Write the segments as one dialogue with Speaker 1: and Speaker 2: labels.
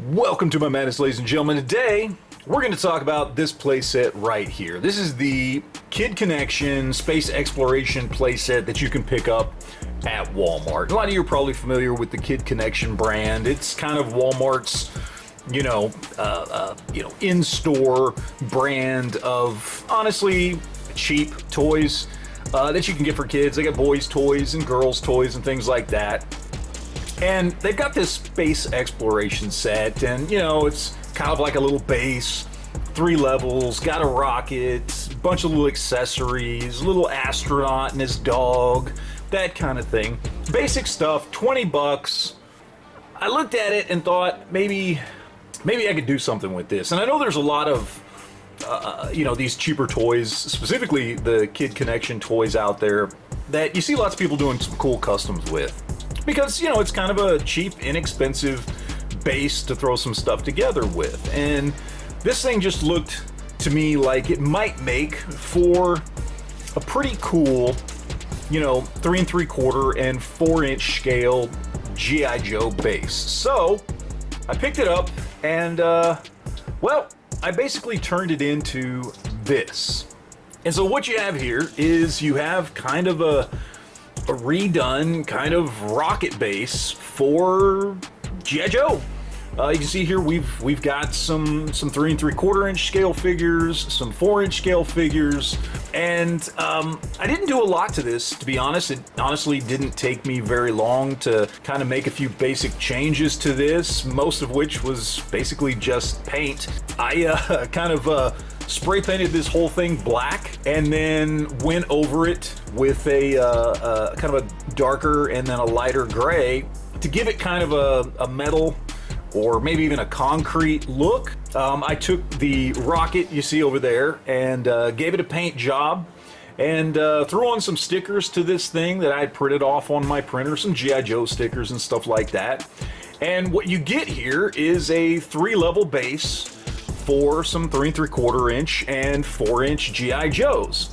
Speaker 1: Welcome to my madness, ladies and gentlemen. Today, we're going to talk about this playset right here. This is the Kid Connection Space Exploration playset that you can pick up at Walmart. A lot of you are probably familiar with the Kid Connection brand. It's kind of Walmart's, in-store brand of, honestly, cheap toys that you can get for kids. They got boys' toys and girls' toys and things like that. And they've got this space exploration set, and it's kind of like a little base, 3 levels, got a rocket, a bunch of little accessories, a little astronaut and his dog, that kind of thing. Basic stuff, 20 bucks. I looked at it and thought maybe I could do something with this. And I know there's a lot of these cheaper toys, specifically the Kid Connection toys out there, that you see lots of people doing some cool customs with. Because, it's kind of a cheap, inexpensive base to throw some stuff together with. And this thing just looked to me like it might make for a pretty cool, 3 3/4 and 4-inch scale G.I. Joe base. So I picked it up and, I basically turned it into this. And so what you have here is you have kind of a redone kind of rocket base for G.I. Joe. You can see here we've got some 3 3/4 inch scale figures, some 4-inch scale figures, and I didn't do a lot to this, to be honest. It honestly didn't take me very long to kind of make a few basic changes to this, most of which was basically just paint. I spray painted this whole thing black and then went over it with a kind of a darker and then a lighter gray to give it kind of a metal or maybe even a concrete look. I took the rocket you see over there and gave it a paint job and threw on some stickers to this thing that I had printed off on my printer, some G.I. Joe stickers and stuff like that. And what you get here is a 3-level base for some 3 3/4 inch and 4-inch G.I. Joes.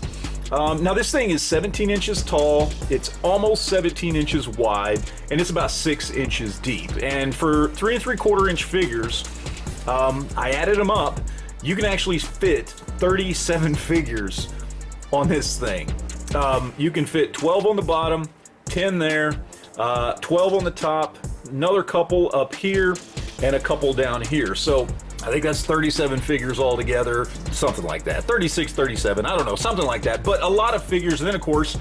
Speaker 1: Now this thing is 17 inches tall, it's almost 17 inches wide, and it's about 6 inches deep. And for 3 3/4 inch figures, I added them up, you can actually fit 37 figures on this thing. You can fit 12 on the bottom, 10 there, 12 on the top, another couple up here, and a couple down here. So I think that's 37 figures altogether, something like that. 36, 37, I don't know, something like that. But a lot of figures, and then of course,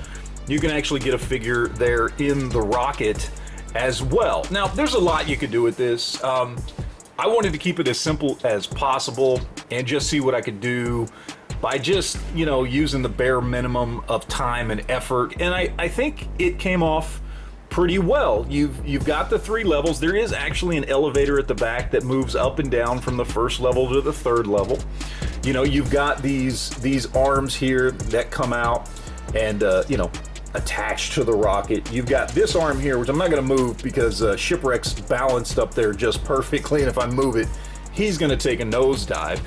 Speaker 1: you can actually get a figure there in the rocket as well. Now, there's a lot you could do with this. I wanted to keep it as simple as possible and just see what I could do by just, using the bare minimum of time and effort. And I think it came off pretty well. You've got the 3 levels. There is actually an elevator at the back that moves up and down from the 1st level to the 3rd level. You've got these arms here that come out and attached to the rocket. You've got this arm here, which I'm not going to move because Shipwreck's balanced up there just perfectly, and if I move it, he's going to take a nosedive.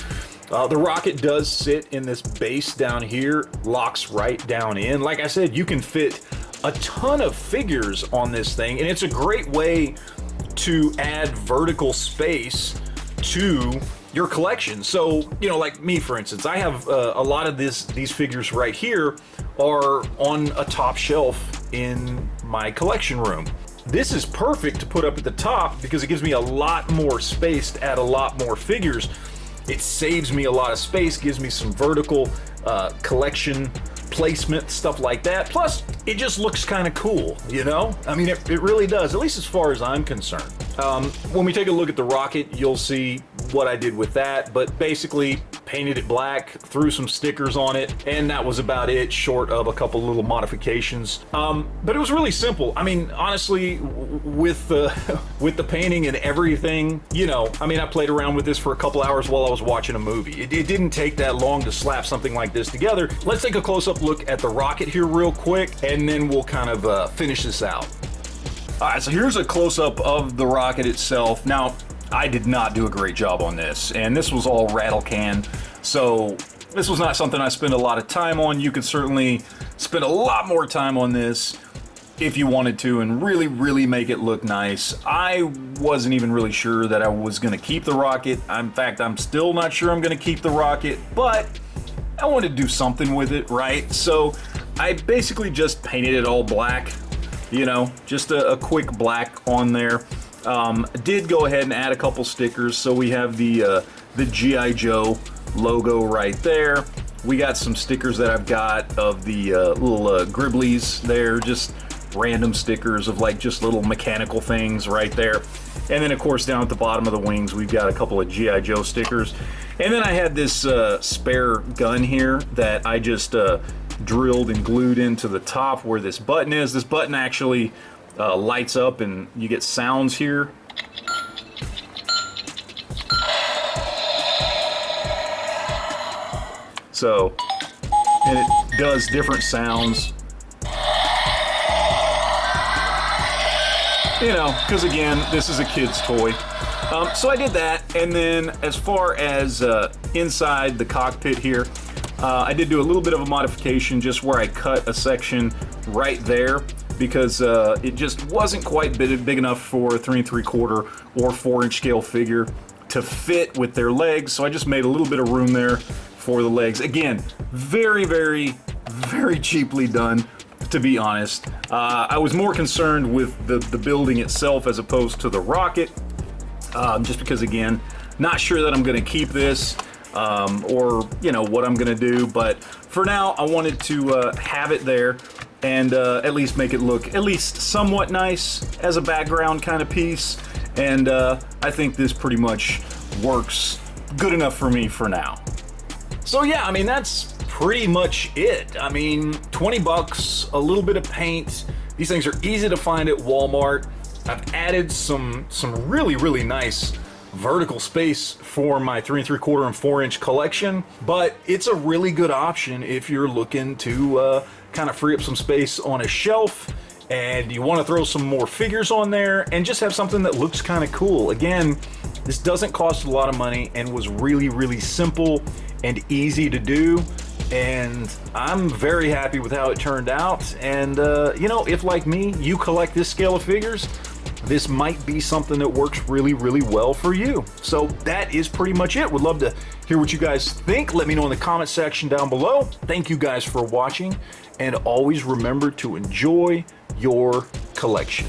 Speaker 1: The rocket does sit in this base down here, locks right down in. Like I said, you can fit a ton of figures on this thing, and it's a great way to add vertical space to your collection. So, like me, for instance, I have a lot of these figures right here are on a top shelf in my collection room. This is perfect to put up at the top because it gives me a lot more space to add a lot more figures. It saves me a lot of space, gives me some vertical collection placement, stuff like that. Plus, it just looks kind of cool, I mean, it really does, at least as far as I'm concerned. When we take a look at the rocket, you'll see what I did with that, but basically painted it black, threw some stickers on it, and that was about it, short of a couple little modifications. But it was really simple. I mean, honestly, with the painting and everything, I played around with this for a couple hours while I was watching a movie. It didn't take that long to slap something like this together. Let's take a close-up look at the rocket here real quick, and then we'll kind of finish this out. All right, so here's a close-up of the rocket itself. Now, I did not do a great job on this, and this was all rattle can, so this was not something I spent a lot of time on. You could certainly spend a lot more time on this if you wanted to and really make it look nice. I wasn't even really sure that I was gonna keep the rocket. In fact, I'm still not sure I'm gonna keep the rocket, but I wanted to do something with it, right? So I basically just painted it all black, you know, just a quick black on there. Did go ahead and add a couple stickers. So we have the G.I. Joe logo right there. We got some stickers that I've got of the little Gribblies there, just random stickers of like just little mechanical things right there. And then of course down at the bottom of the wings we've got a couple of G.I. Joe stickers. And then I had this spare gun here that I just drilled and glued into the top where this button is. This button actually lights up and you get sounds here. So, and it does different sounds. You know, because again, this is a kid's toy. So I did that, and then as far as inside the cockpit here, I did do a little bit of a modification just where I cut a section right there because it just wasn't quite big enough for a 3 3/4 or 4-inch scale figure to fit with their legs. So I just made a little bit of room there for the legs. Again, very cheaply done, to be honest. I was more concerned with the building itself as opposed to the rocket, just because, again, not sure that I'm going to keep this or, you know, what I'm going to do. But for now, I wanted to have it there and at least make it look at least somewhat nice as a background kind of piece. And I think this pretty much works good enough for me for now. So yeah, I mean, that's pretty much it. I mean, 20 bucks, a little bit of paint. These things are easy to find at Walmart. I've added some really nice vertical space for my 3 3/4 and 4-inch collection, but it's a really good option if you're looking to kind of free up some space on a shelf and you want to throw some more figures on there and just have something that looks kind of cool. Again, this doesn't cost a lot of money and was really simple and easy to do, and I'm very happy with how it turned out. And you know, if like me, you collect this scale of figures, this might be something that works really well for you. So that is pretty much it. Would love to hear what you guys think. Let me know in the comment section down below. Thank you guys for watching, and always remember to enjoy your collection.